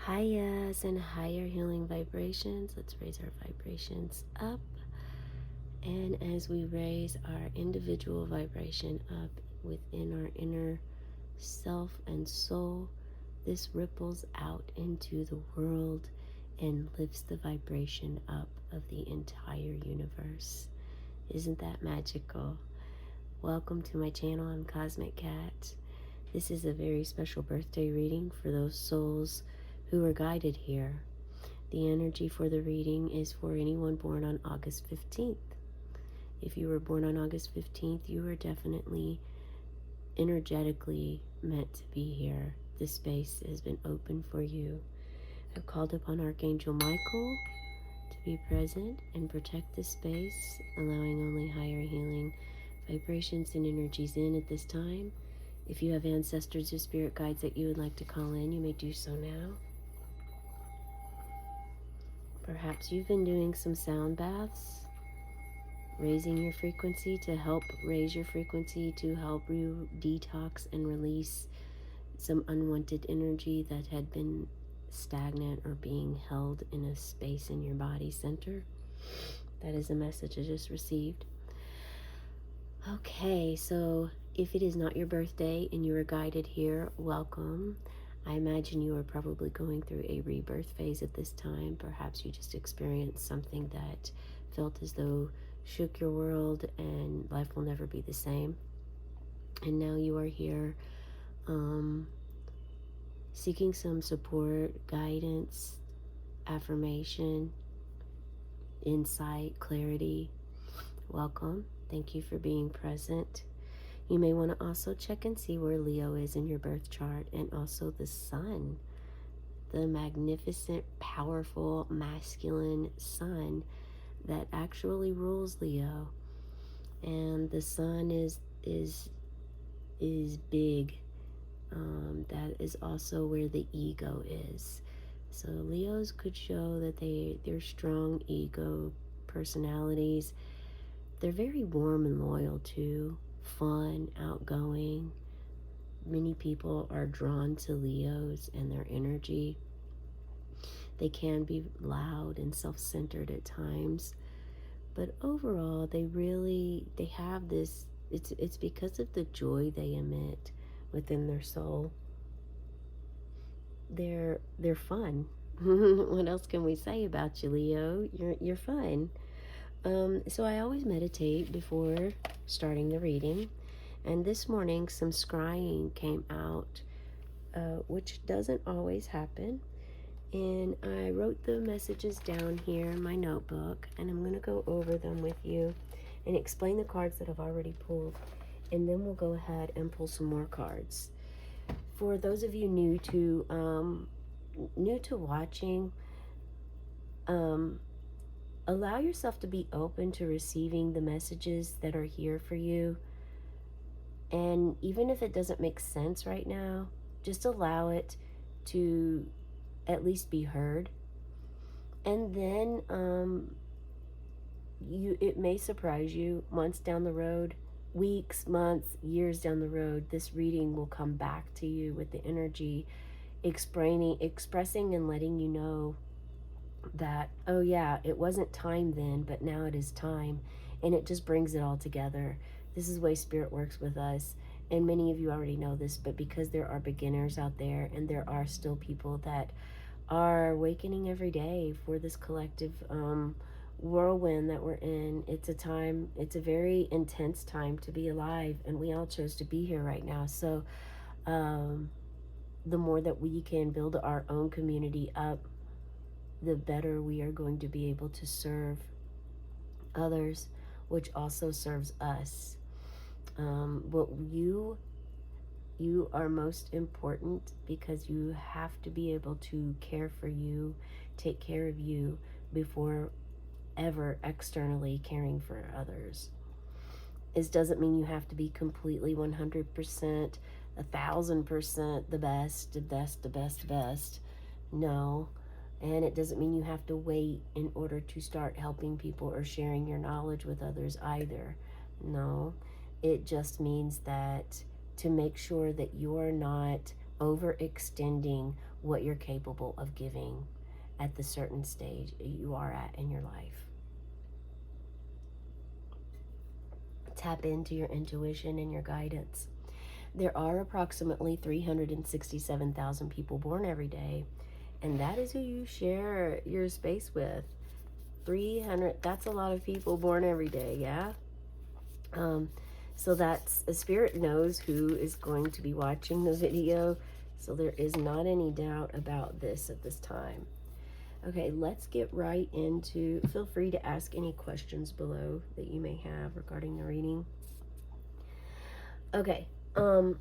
Hayas and higher healing vibrations. Let's raise our vibrations up. And as we raise our individual vibration up within our inner self and soul, this ripples out into the world and lifts the vibration up of the entire universe. Isn't that magical? Welcome to my channel. I'm Cosmic Cat. This is a very special birthday reading for those souls who were guided here. The energy for the reading is for anyone born on August 15th. If you were born on August 15th, you are definitely energetically meant to be here. This space has been open for you. I've called upon Archangel Michael to be present and protect this space, allowing only higher healing vibrations and energies in at this time. If you have ancestors or spirit guides that you would like to call in, you may do so now. Perhaps you've been doing some sound baths, raising your frequency to help raise your frequency to help you detox and release some unwanted energy that had been stagnant or being held in a space in your body center. That is a message I just received. Okay, so if it is not your birthday and you are guided here, welcome. I imagine you are probably going through a rebirth phase at this time. Perhaps you just experienced something that felt as though shook your world and life will never be the same. And now you are here seeking some support, guidance, affirmation, insight, clarity. Welcome. Thank you for being present. You may want to also check and see where Leo is in your birth chart, and also the sun, the magnificent, powerful, masculine sun that actually rules Leo. And the sun is big. That is also where the ego is. So Leos could show that they're strong ego personalities. They're very warm and loyal too, fun, outgoing. Many people are drawn to Leos and their energy. They can be loud and self-centered at times, but overall they have this, it's because of the joy they emit within their soul. They're fun. What else can we say about you, Leo? You're fun. So I always meditate before starting the reading, and this morning some scrying came out, which doesn't always happen, and I wrote the messages down here in my notebook, and I'm going to go over them with you and explain the cards that I've already pulled, and then we'll go ahead and pull some more cards. For those of you new to watching, allow yourself to be open to receiving the messages that are here for you. And even if it doesn't make sense right now, just allow it to at least be heard. And then it may surprise you months down the road, weeks, months, years down the road. This reading will come back to you with the energy expressing and letting you know that, oh yeah, it wasn't time then, but now it is time. And it just brings it all together. This is the way Spirit works with us. And many of you already know this, but because there are beginners out there, and there are still people that are awakening every day for this collective whirlwind that we're in. It's a very intense time to be alive, and we all chose to be here right now. So the more that we can build our own community up, the better we are going to be able to serve others, which also serves us. But you are most important, because you have to be able to care for you, take care of you, before ever externally caring for others. This doesn't mean you have to be completely 100%, 1,000% the best. No. And it doesn't mean you have to wait in order to start helping people or sharing your knowledge with others either. No, it just means that to make sure that you're not overextending what you're capable of giving at the certain stage you are at in your life. Tap into your intuition and your guidance. There are approximately 367,000 people born every day, and that is who you share your space with. 300, that's a lot of people born every day, yeah? So that's, a spirit knows who is going to be watching the video, so there is not any doubt about this at this time. Okay, let's get right into, feel free to ask any questions below that you may have regarding the reading. Okay, the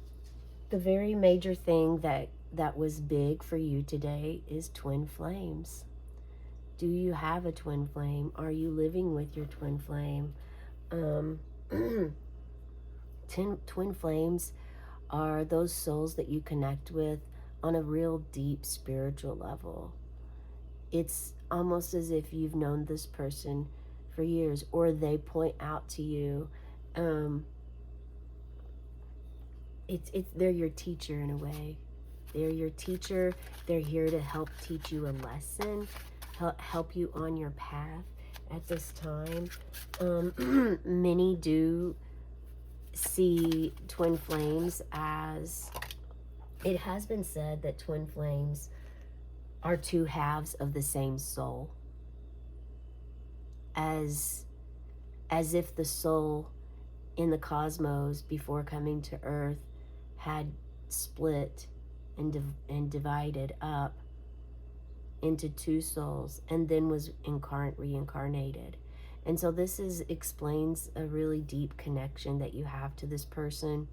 very major thing that was big for you today is twin flames. Do you have a twin flame? Are you living with your twin flame? Twin flames are those souls that you connect with on a real deep spiritual level. It's almost as if you've known this person for years, or they point out to you. They're your teacher in a way. They're your teacher. They're here to help teach you a lesson, help you on your path at this time. Many do see twin flames as, it has been said that twin flames are two halves of the same soul, as if the soul in the cosmos before coming to earth had split and divided up into two souls and then was reincarnated. And so this explains a really deep connection that you have to this person.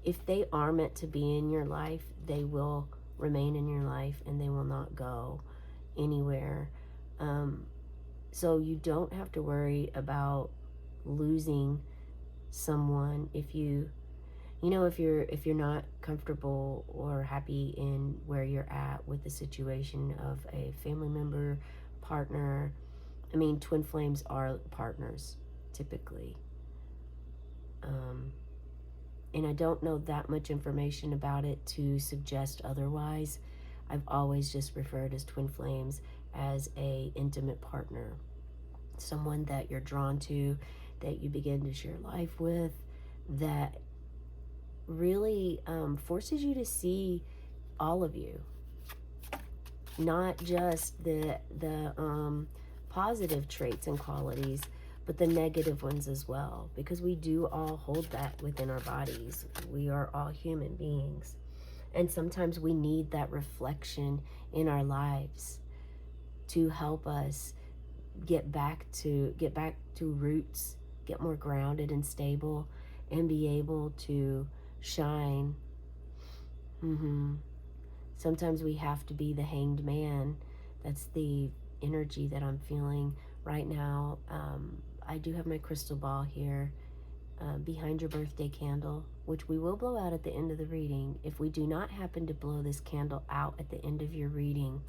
If they are meant to be in your life, they will remain in your life and they will not go anywhere. So you don't have to worry about losing someone if you're not comfortable or happy in where you're at with the situation of a family member, partner. I mean, twin flames are partners, typically. And I don't know that much information about it to suggest otherwise. I've always just referred as twin flames as a intimate partner, someone that you're drawn to, that you begin to share life with, that really forces you to see all of you, not just the positive traits and qualities, but the negative ones as well, because we do all hold that within our bodies. We are all human beings, and sometimes we need that reflection in our lives to help us get back to roots, get more grounded and stable, and be able to shine. Sometimes we have to be the hanged man. That's the energy that I'm feeling right now. I do have my crystal ball here behind your birthday candle, which we will blow out at the end of the reading. If we do not happen to blow this candle out at the end of your reading,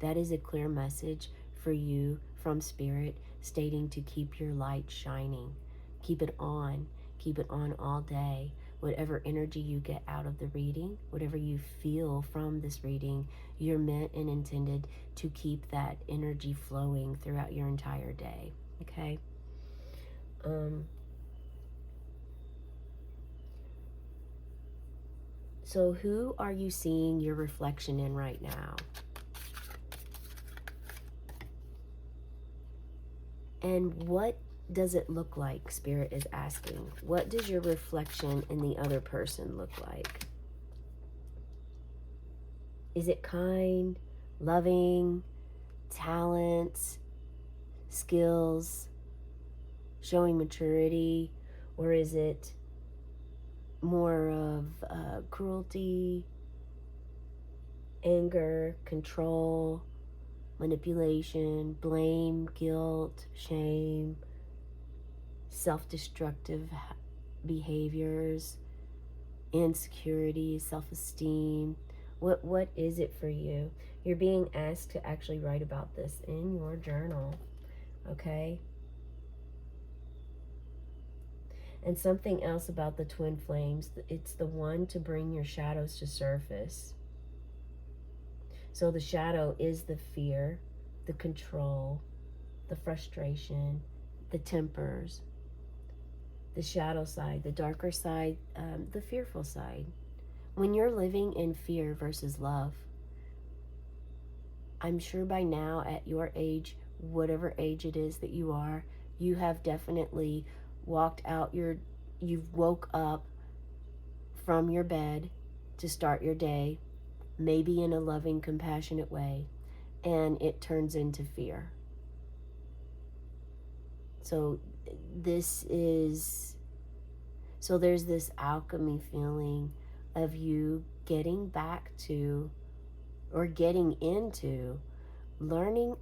that is a clear message for you from Spirit, stating to keep your light shining. Keep it on all day. Whatever energy you get out of the reading, whatever you feel from this reading, you're meant and intended to keep that energy flowing throughout your entire day. Okay? So who are you seeing your reflection in right now? And what does it look like? Spirit is asking. What does your reflection in the other person look like? Is it kind, loving, talents, skills, showing maturity, or is it more of cruelty, anger, control, manipulation, blame, guilt, shame, self-destructive behaviors, insecurity, self-esteem? What is it for you? You're being asked to actually write about this in your journal, okay? And something else about the twin flames, it's the one to bring your shadows to surface. So the shadow is the fear, the control, the frustration, the tempers, the shadow side, the darker side, the fearful side. When you're living in fear versus love, I'm sure by now at your age, whatever age it is that you are, you have definitely you've woke up from your bed to start your day, maybe in a loving, compassionate way, and it turns into fear. So this is, so there's this alchemy feeling of you getting back to, or getting into, learning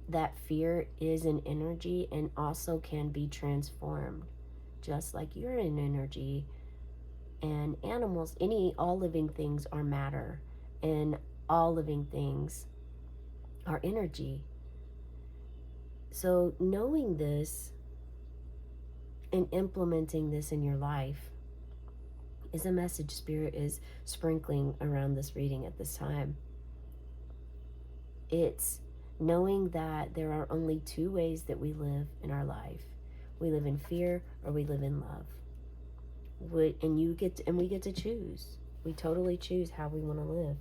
that fear is an energy and also can be transformed, just like you're an energy. And animals, all living things are matter, and all living things are energy. So knowing this and implementing this in your life is a message Spirit is sprinkling around this reading at this time. It's knowing that there are only two ways that we live in our life. We live in fear or we live in love. And we get to choose. We totally choose how we want to live.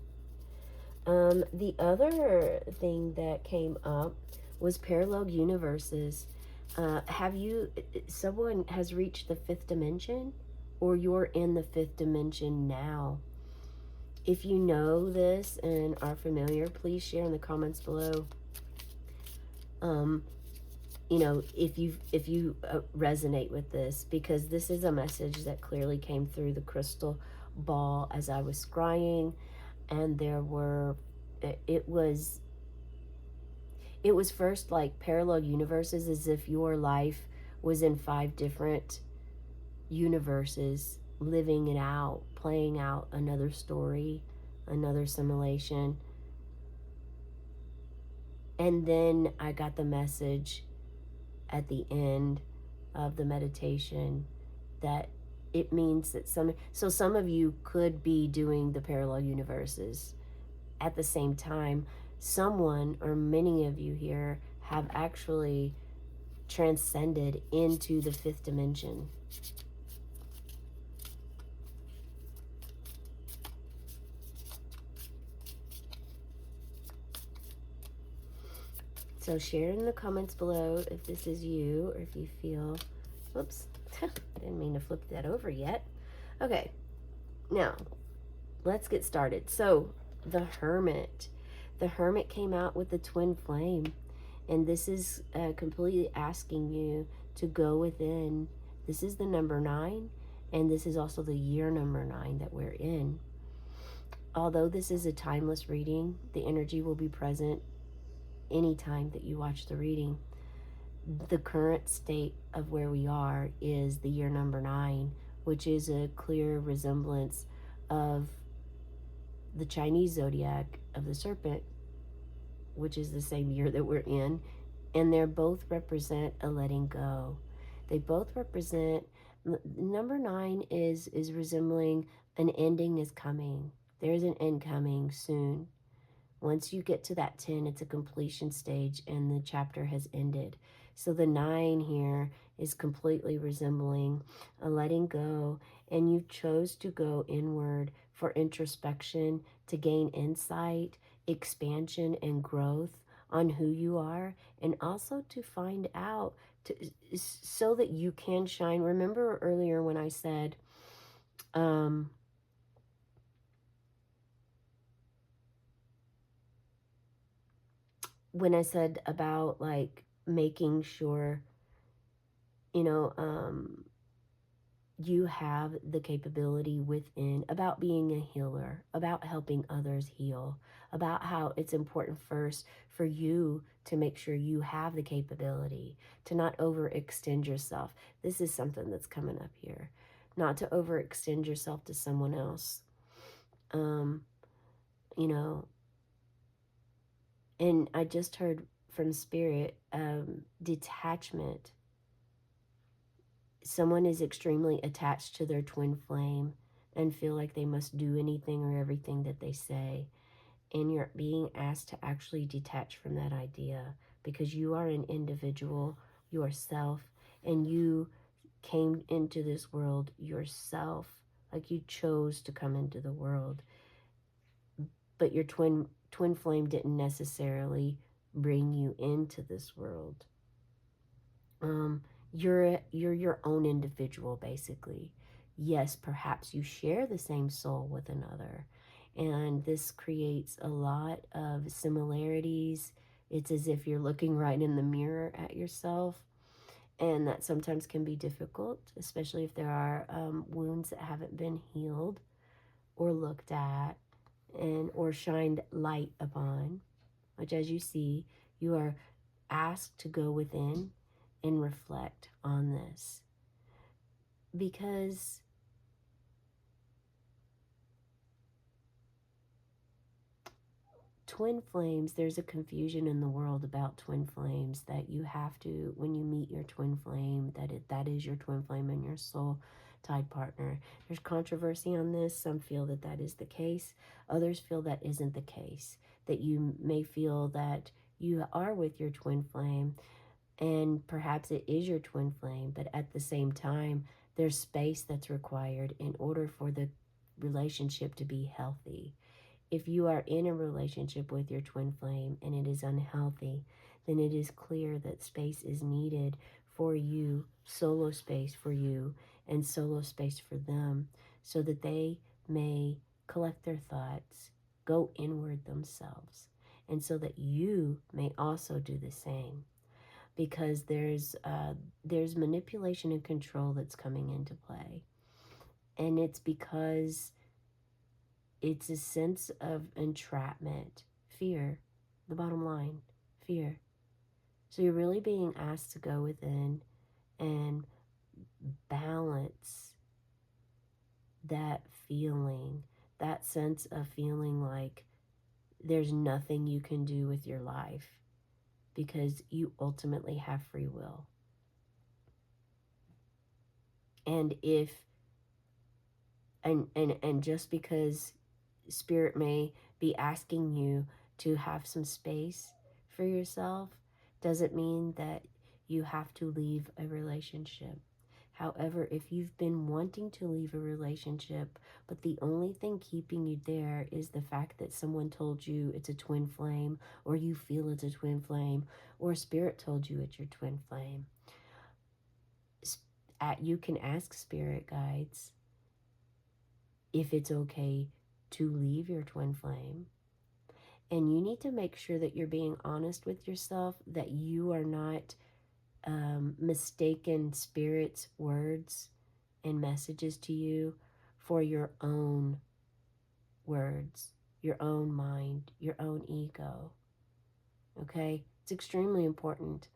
The other thing that came up was parallel universes. Someone has reached the fifth dimension, or you're in the fifth dimension now? If you know this and are familiar, please share in the comments below. If you resonate with this, because this is a message that clearly came through the crystal ball as I was scrying, and it was first like parallel universes, as if your life was in 5 different universes, living it out, playing out another story, another simulation. And then I got the message at the end of the meditation that it means that some of you could be doing the parallel universes at the same time. Someone or many of you here have actually transcended into the 5th dimension. So share in the comments below if this is you, or if you feel, whoops, I didn't mean to flip that over yet. Okay, now let's get started. So the Hermit came out with the twin flame, and this is completely asking you to go within. This is the number 9, and this is also the year number 9 that we're in. Although this is a timeless reading, the energy will be present anytime that you watch the reading. The current state of where we are is the year number 9, which is a clear resemblance of the Chinese zodiac of the serpent, which is the same year that we're in, and they both represent a letting go. They both represent, number 9 is resembling an ending is coming. There's an end coming soon. Once you get to that 10, it's a completion stage and the chapter has ended. So the 9 here is completely resembling a letting go, and you chose to go inward for introspection, to gain insight, expansion, and growth on who you are, and also to find out so that you can shine. Remember earlier when I said, about like making sure, you have the capability within, about being a healer, about helping others heal, about how it's important first for you to make sure you have the capability to not overextend yourself. This is something that's coming up here. Not to overextend yourself to someone else. And I just heard from Spirit, detachment. someone is extremely attached to their twin flame and feel like they must do anything or everything that they say. And you're being asked to actually detach from that idea, because you are an individual yourself, and you came into this world yourself. Like, you chose to come into the world, but your twin flame didn't necessarily bring you into this world. You're your own individual, basically. Yes, perhaps you share the same soul with another, and this creates a lot of similarities. It's as if you're looking right in the mirror at yourself, and that sometimes can be difficult, especially if there are wounds that haven't been healed or looked at and or shined light upon. Which, as you see, you are asked to go within and reflect on this, because twin flames, there's a confusion in the world about twin flames, that you have to, when you meet your twin flame, that is your twin flame and your soul tied partner. There's controversy on this. Some feel that that is the case. Others feel that isn't the case, that you may feel that you are with your twin flame, and perhaps it is your twin flame, but at the same time, there's space that's required in order for the relationship to be healthy. If you are in a relationship with your twin flame and it is unhealthy, then it is clear that space is needed for you, solo space for you, and solo space for them, so that they may collect their thoughts, go inward themselves, and so that you may also do the same. Because there's manipulation and control that's coming into play, and it's because it's a sense of entrapment, fear, the bottom line, fear. So you're really being asked to go within and balance that feeling, that sense of feeling like there's nothing you can do with your life, because you ultimately have free will. And if and just because Spirit may be asking you to have some space for yourself doesn't mean that you have to leave a relationship. However, if you've been wanting to leave a relationship, but the only thing keeping you there is the fact that someone told you it's a twin flame, or you feel it's a twin flame, or Spirit told you it's your twin flame, you can ask Spirit guides if it's okay to leave your twin flame. And you need to make sure that you're being honest with yourself, that you are not mistaken Spirit's words and messages to you for your own words, your own mind, your own ego. Okay? It's extremely important.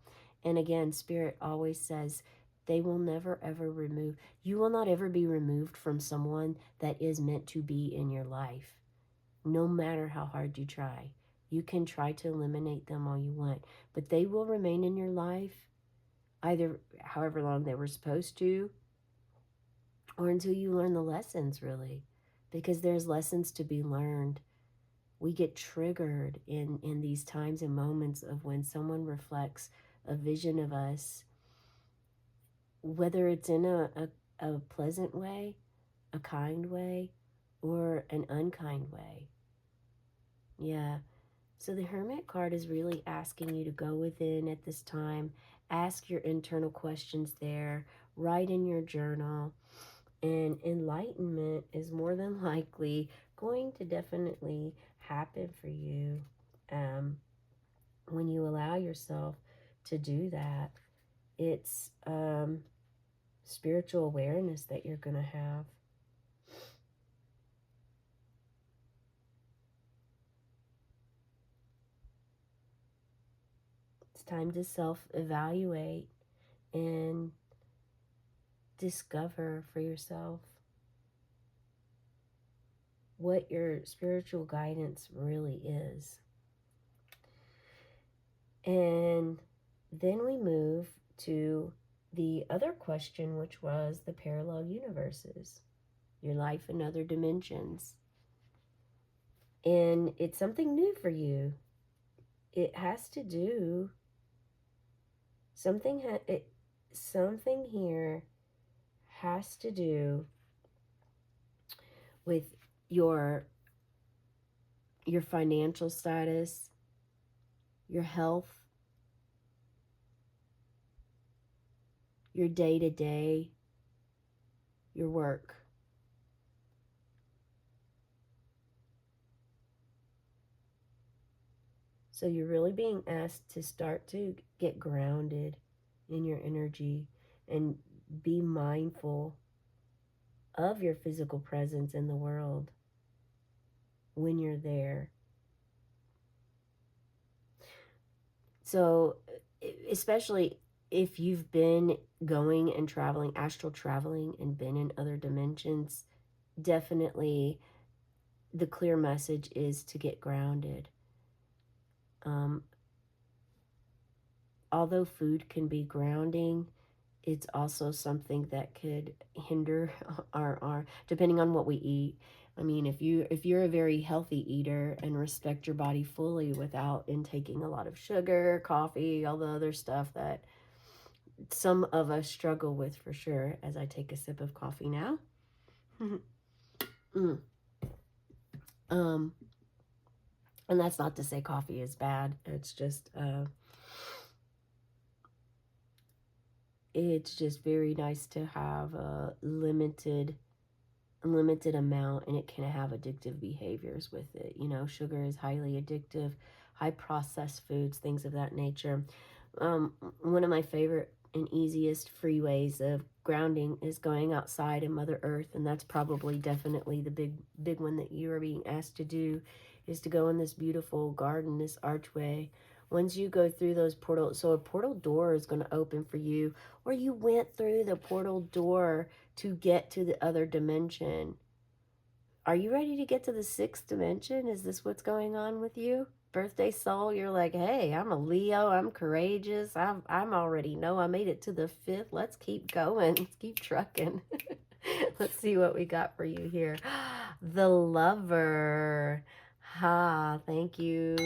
And again, Spirit always says they will never ever remove, you will not ever be removed from someone that is meant to be in your life, no matter how hard you try. You can try to eliminate them all you want, but they will remain in your life either however long they were supposed to, or until you learn the lessons, really, because there's lessons to be learned. We get triggered in these times and moments of when someone reflects a vision of us, whether it's in a pleasant way, a kind way, or an unkind way. Yeah. So the Hermit card is really asking you to go within at this time, ask your internal questions there, write in your journal, and enlightenment is more than likely going to definitely happen for you when you allow yourself to do that. It's spiritual awareness that you're going to have. It's time to self-evaluate and discover for yourself what your spiritual guidance really is. And then we move to the other question, which was the parallel universes, your life in other dimensions. And it's something new for you. It has to do something something here has to do with your financial status, your health, your day-to-day, your work. So you're really being asked to start to get grounded in your energy and be mindful of your physical presence in the world when you're there. So, especially if you've been going and traveling, astral traveling, and been in other dimensions, definitely the clear message is to get grounded. Although food can be grounding, it's also something that could hinder our depending on what we eat. I mean, if you're a very healthy eater and respect your body fully without intaking a lot of sugar, coffee, all the other stuff that some of us struggle with for sure, as I take a sip of coffee now. mm. And that's not to say coffee is bad. It's just very nice to have a limited amount, and it can have addictive behaviors with it. You know, sugar is highly addictive, high processed foods, things of that nature. One of my favorite and easiest free ways of grounding is going outside in Mother Earth, and that's probably definitely the big one that you are being asked to do, is to go in this beautiful garden, this archway. Once you go through those portals, so a portal door is going to open for you, or you went through the portal door to get to the other dimension. Are you ready to get to the 6th dimension? Is this what's going on with you? Birthday soul, you're like, hey, I'm a Leo, I'm courageous, I'm already know I made it to the 5th. Let's keep going. Let's keep trucking. Let's see what we got for you here. The Lover. Thank you,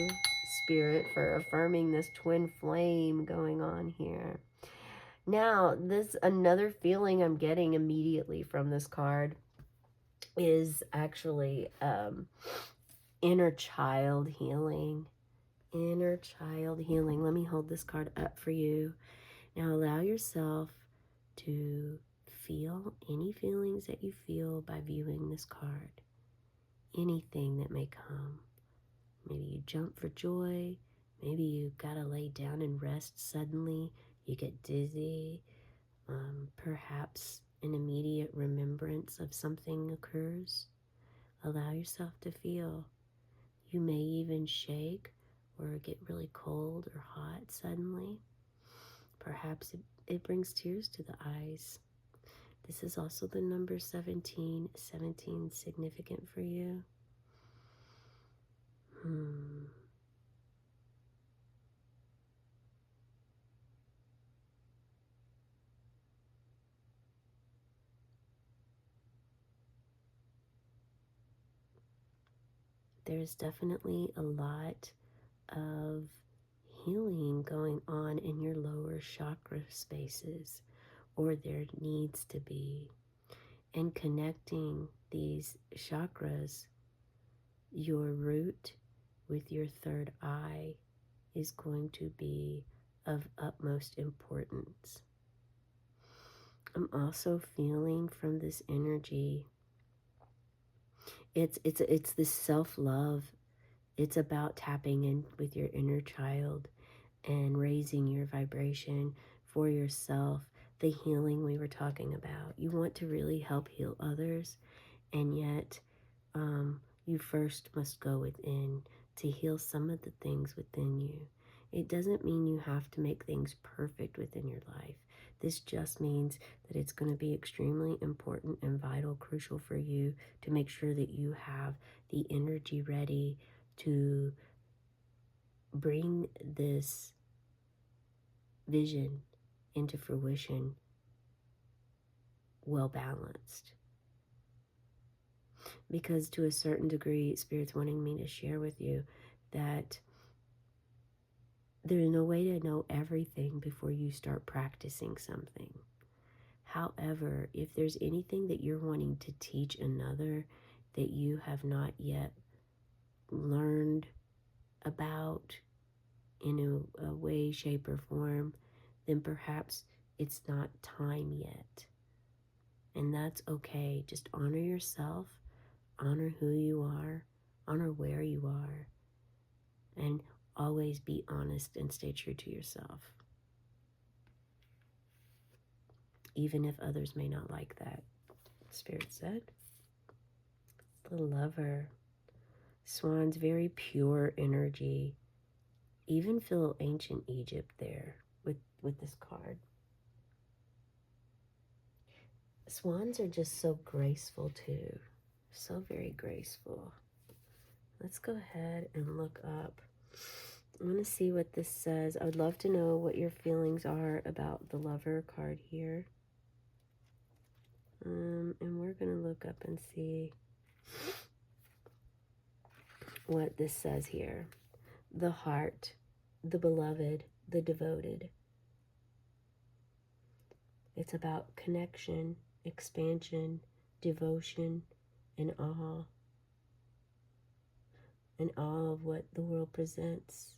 Spirit, for affirming this twin flame going on here. Now, this another feeling I'm getting immediately from this card is actually inner child healing. Inner child healing. Let me hold this card up for you. Now allow yourself to feel any feelings that you feel by viewing this card. Anything that may come. Maybe you jump for joy. Maybe you gotta lay down and rest suddenly. You get dizzy. Perhaps an immediate remembrance of something occurs. Allow yourself to feel. You may even shake or get really cold or hot suddenly. Perhaps it brings tears to the eyes. This is also the number 17. 17 significant for you. There's definitely a lot of healing going on in your lower chakra spaces, or there needs to be. And connecting these chakras, your root with your third eye, is going to be of utmost importance. I'm also feeling from this energy, it's this self-love. It's about tapping in with your inner child and raising your vibration for yourself, the healing we were talking about. You want to really help heal others, and yet you first must go within to heal some of the things within you. It doesn't mean you have to make things perfect within your life. This just means that it's going to be extremely important and vital, crucial for you to make sure that you have the energy ready to bring this vision into fruition well balanced. Because to a certain degree, Spirit's wanting me to share with you that there's no way to know everything before you start practicing something. However, if there's anything that you're wanting to teach another that you have not yet learned about in a way, shape, or form, then perhaps it's not time yet. And that's okay. Just honor yourself, honor who you are, honor where you are, and always be honest and stay true to yourself. Even if others may not like that. Spirit said. The Lover. Swan's very pure energy. Even feel ancient Egypt there with this card. Swans are just so graceful too. So very graceful. Let's go ahead and look up. I want to see what this says. I would love to know what your feelings are about the Lover card here. And we're going to look up and see what this says here. The heart, the beloved, the devoted. It's about connection, expansion, devotion, and awe. And awe of what the world presents.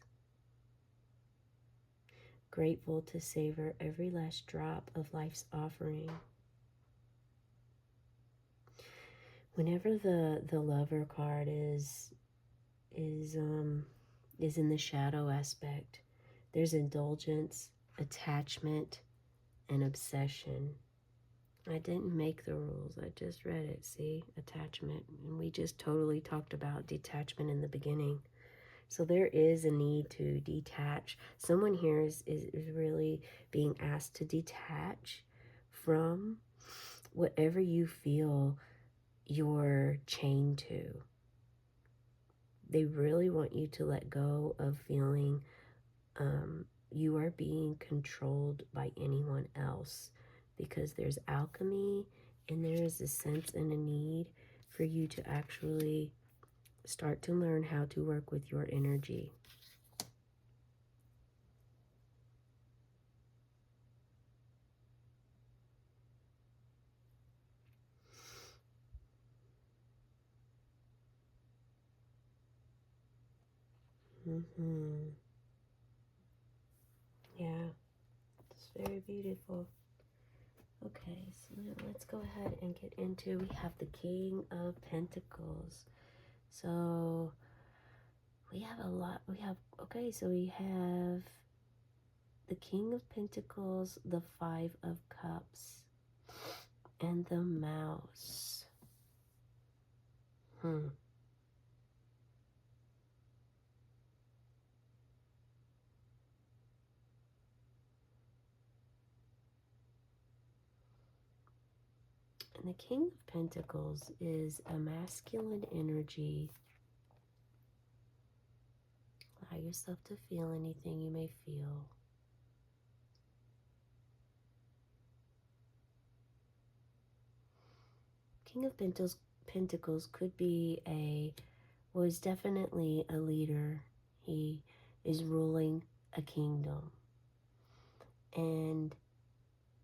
Grateful to savor every last drop of life's offering. Whenever the Lover card is in the shadow aspect, there's indulgence, attachment, and obsession. I didn't make the rules. I just read it. See? Attachment. And we just totally talked about detachment in the beginning. So there is a need to detach. Someone here is really being asked to detach from whatever you feel you're chained to. They really want you to let go of feeling you are being controlled by anyone else, because there's alchemy and there is a sense and a need for you to actually start to learn how to work with your energy. Yeah, it's very beautiful. Okay, so now let's go ahead and get into, we have the King of Pentacles. So we have a lot, so we have the King of Pentacles, the Five of Cups, and the Mouse. And the King of Pentacles is a masculine energy. Allow yourself to feel anything you may feel. King of Pentacles could be was definitely a leader. He is ruling a kingdom. And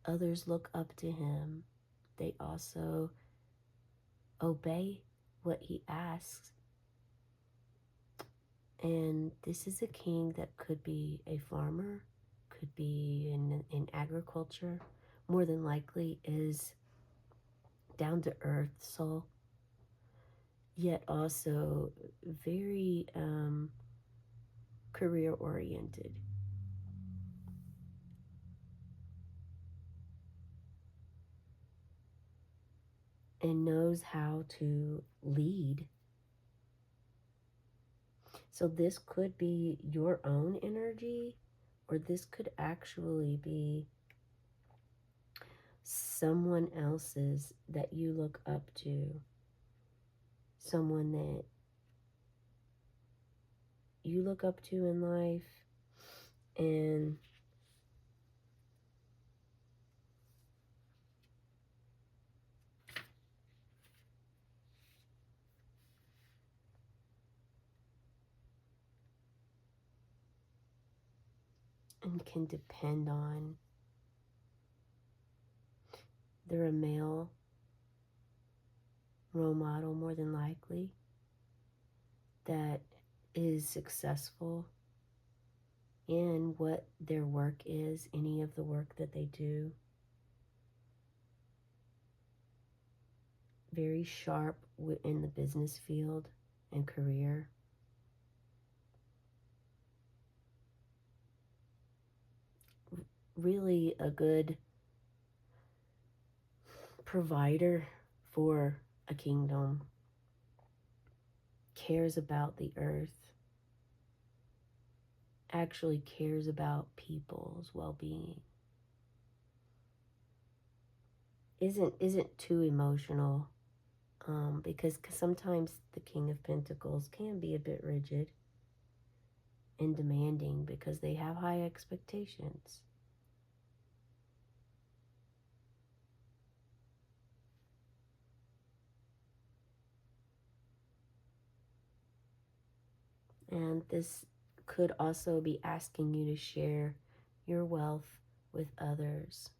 others look up to him. They also obey what he asks. And this is a king that could be a farmer, could be in agriculture, more than likely is down to earth soul, yet also very career oriented. And knows how to lead. So this could be your own energy, or this could actually be someone else's that you look up to. Someone that you look up to in life, and and can depend on. They're a male role model, more than likely, that is successful in what their work is, any of the work that they do. Very sharp in the business field and career. Really a good provider for a kingdom. Cares about the earth. Actually cares about people's well-being. Isn't too emotional, because sometimes the King of Pentacles can be a bit rigid and demanding because they have high expectations. And this could also be asking you to share your wealth with others.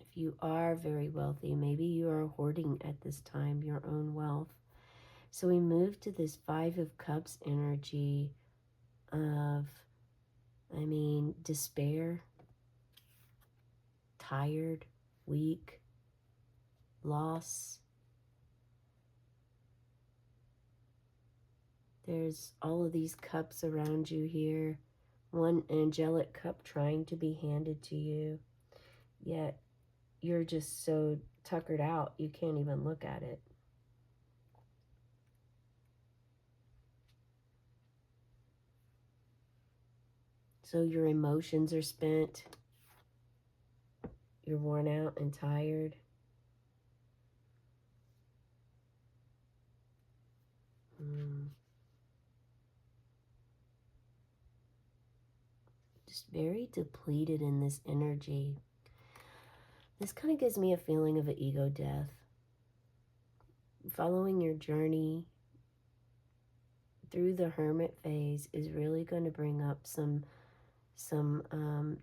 If you are very wealthy, maybe you are hoarding at this time your own wealth. So we move to this Five of Cups energy of, despair, tired, weak, loss. There's all of these cups around you here. One angelic cup trying to be handed to you, yet you're just so tuckered out you can't even look at it. So your emotions are spent. You're worn out and tired. Just very depleted in this energy. This kind of gives me a feeling of an ego death. Following your journey through the hermit phase is really going to bring up some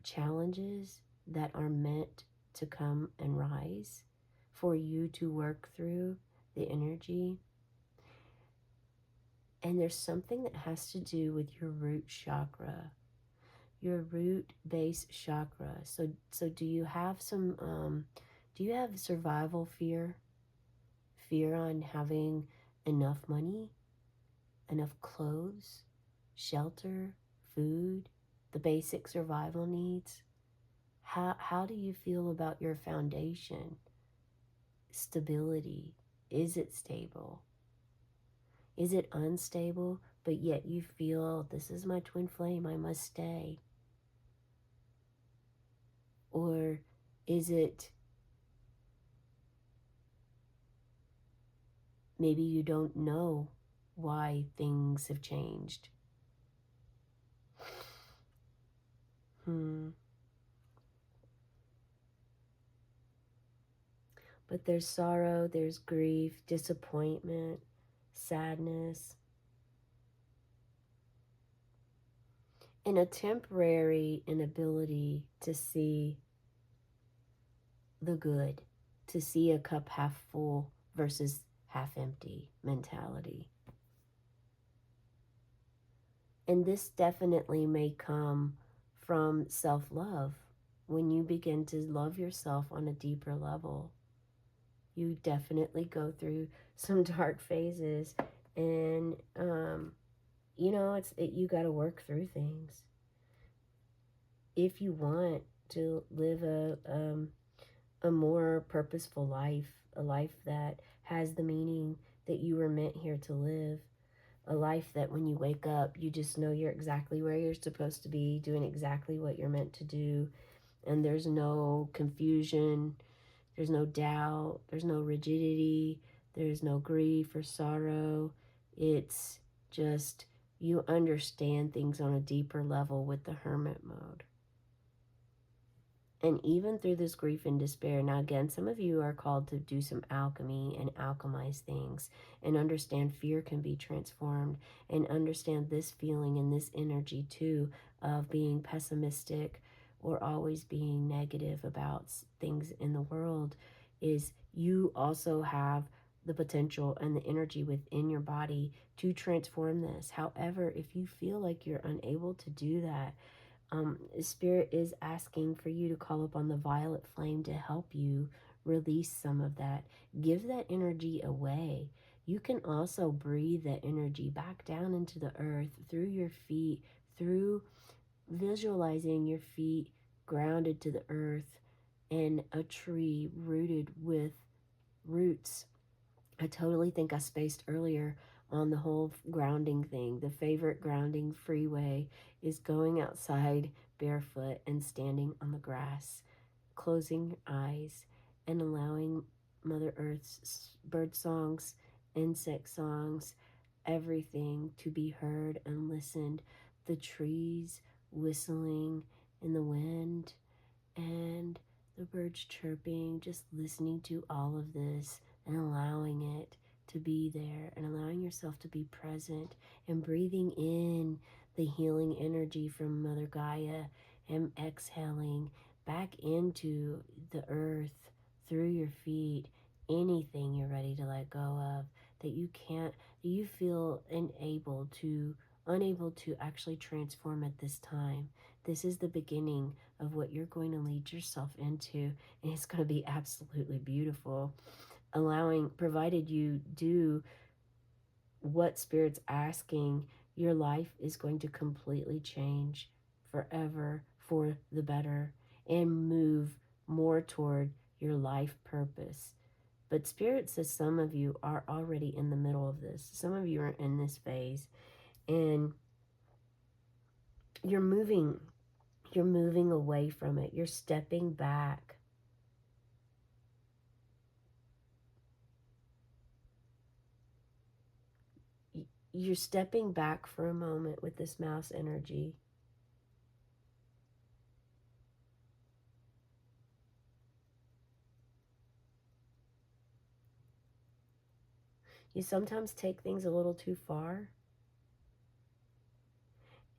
challenges that are meant to come and rise for you to work through the energy. And there's something that has to do with your root chakra, your root base chakra. So do you have do you have survival fear? Fear on having enough money, enough clothes, shelter, food, the basic survival needs? How do you feel about your foundation? Stability. Is it stable? Is it unstable, but yet you feel, this is my twin flame, I must stay? Or is it maybe you don't know why things have changed? But there's sorrow, there's grief, disappointment, sadness, and a temporary inability to see the good, to see a cup half full versus half empty mentality. And this definitely may come from self-love. When you begin to love yourself on a deeper level, you definitely go through some dark phases, and you got to work through things if you want to live a more purposeful life, a life that has the meaning that you were meant here to live, a life that when you wake up, you just know you're exactly where you're supposed to be, doing exactly what you're meant to do, and there's no confusion, there's no doubt, there's no rigidity, there's no grief or sorrow. It's just you understand things on a deeper level with the hermit mode. And even through this grief and despair, now again, some of you are called to do some alchemy and alchemize things and understand fear can be transformed, and understand this feeling and this energy too of being pessimistic or always being negative about things in the world. Is you also have the potential and the energy within your body to transform this. However, if you feel like you're unable to do that, Spirit is asking for you to call upon the violet flame to help you release some of that. Give that energy away. You can also breathe that energy back down into the earth through your feet, through visualizing your feet grounded to the earth and a tree rooted with roots. I totally think I spaced earlier on the whole grounding thing. The favorite grounding freeway is going outside barefoot and standing on the grass, closing your eyes and allowing Mother Earth's bird songs, insect songs, everything to be heard and listened. The trees whistling in the wind and the birds chirping, just listening to all of this and allowing it to be there and allowing yourself to be present and breathing in the healing energy from Mother Gaia and exhaling back into the earth through your feet. Anything you're ready to let go of that you can't, that you feel unable to actually transform at this time. This is the beginning of what you're going to lead yourself into, and it's going to be absolutely beautiful. Provided you do what Spirit's asking, your life is going to completely change forever for the better and move more toward your life purpose. But Spirit says some of you are already in the middle of this. Some of you are in this phase, and you're moving away from it. You're stepping back. You're stepping back for a moment with this mouse energy. You sometimes take things a little too far.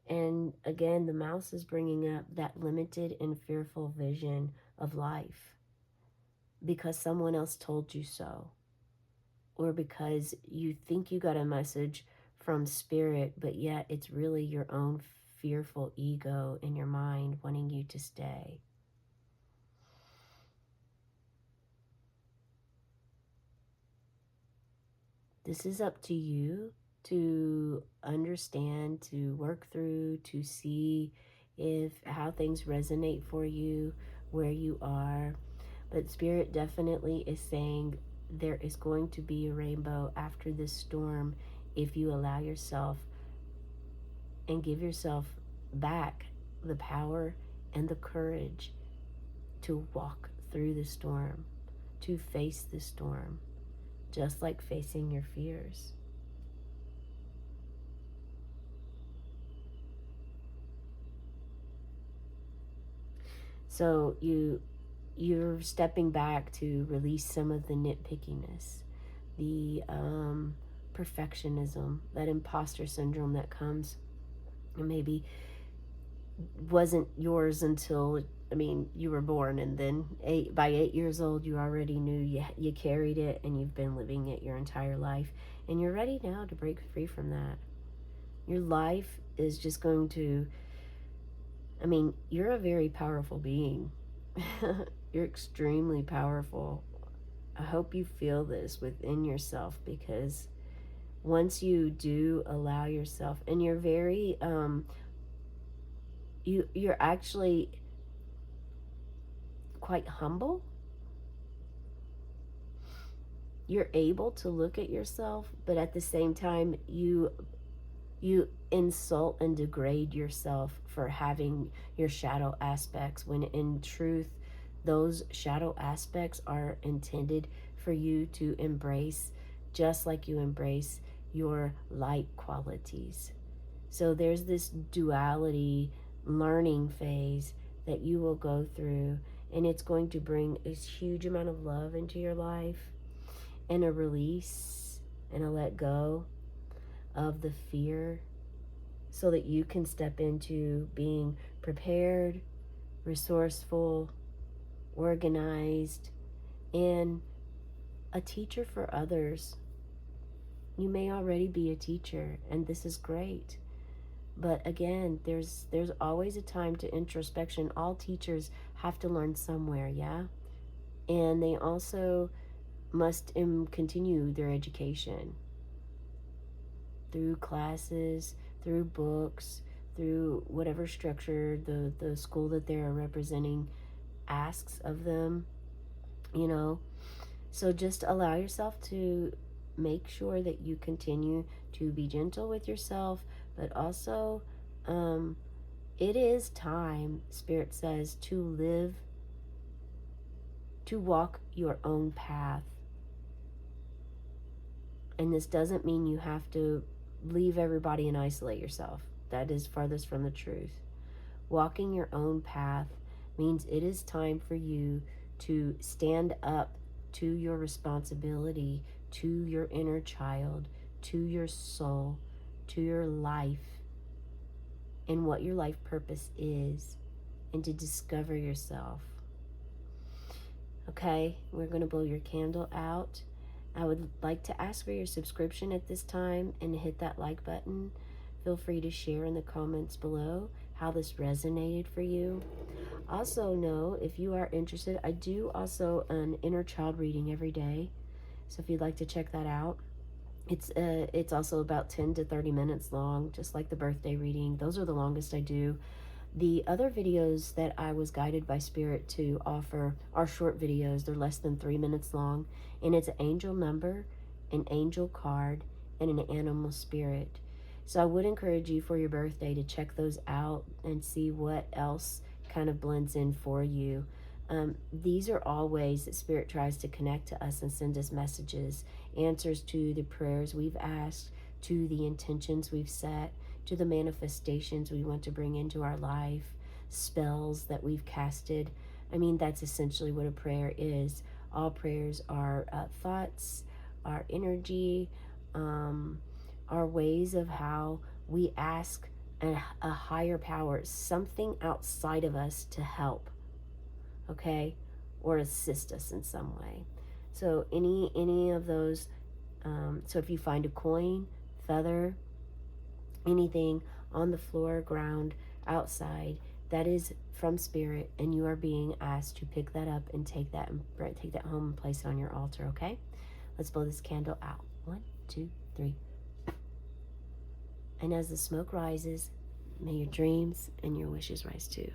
And again, the mouse is bringing up that limited and fearful vision of life because someone else told you so, or because you think you got a message from Spirit, but yet it's really your own fearful ego in your mind wanting you to stay. This is up to you to understand, to work through, to see if how things resonate for you, where you are. But Spirit definitely is saying there is going to be a rainbow after this storm if you allow yourself and give yourself back the power and the courage to walk through the storm, to face the storm, just like facing your fears. So you're stepping back to release some of the nitpickiness, the perfectionism, that imposter syndrome that comes and maybe wasn't yours until, I mean, you were born, and then by 8 years old you already knew you carried it, and you've been living it your entire life, and you're ready now to break free from that. Your life is just going to, I mean, you're a very powerful being. You're extremely powerful. I hope you feel this within yourself, because once you do allow yourself, and you're very you're actually quite humble. You're able to look at yourself, but at the same time you insult and degrade yourself for having your shadow aspects, when in truth those shadow aspects are intended for you to embrace, just like you embrace your light qualities. So there's this duality learning phase that you will go through, and it's going to bring a huge amount of love into your life, and a release and a let go of the fear, so that you can step into being prepared, resourceful, organized, and a teacher for others. You may already be a teacher, and this is great. But again, there's always a time to introspection. All teachers have to learn somewhere, yeah? And they also must continue their education through classes, through books, through whatever structure the school that they're representing asks of them, you know. So just allow yourself to make sure that you continue to be gentle with yourself, but also it is time, Spirit says, to live, to walk your own path. And this doesn't mean you have to leave everybody and isolate yourself. That is farthest from the truth. Walking your own path means it is time for you to stand up to your responsibility, to your inner child, to your soul, to your life, and what your life purpose is, and to discover yourself. Okay, we're going to blow your candle out. I would like to ask for your subscription at this time and hit that like button. Feel free to share in the comments below how this resonated for you. Also know, if you are interested, I do also an inner child reading every day. So if you'd like to check that out, it's also about 10 to 30 minutes long, just like the birthday reading. Those are the longest I do. The other videos that I was guided by Spirit to offer are short videos. They're less than 3 minutes long, and it's an angel number, an angel card, and an animal spirit. So I would encourage you for your birthday to check those out and see what else kind of blends in for you. These are all ways that Spirit tries to connect to us and send us messages, answers to the prayers we've asked, to the intentions we've set, to the manifestations we want to bring into our life, spells that we've casted. I mean, that's essentially what a prayer is. All prayers are thoughts, our energy, our ways of how we ask a higher power, something outside of us, to help, okay, or assist us in some way. So any of those, so if you find a coin, feather, anything on the floor, ground, outside, that is from Spirit, and you are being asked to pick that up and take that home and place it on your altar. Okay, let's blow this candle out. 1, 2, 3. And as the smoke rises, may your dreams and your wishes rise too.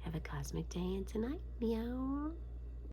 Have a cosmic day and tonight. Meow.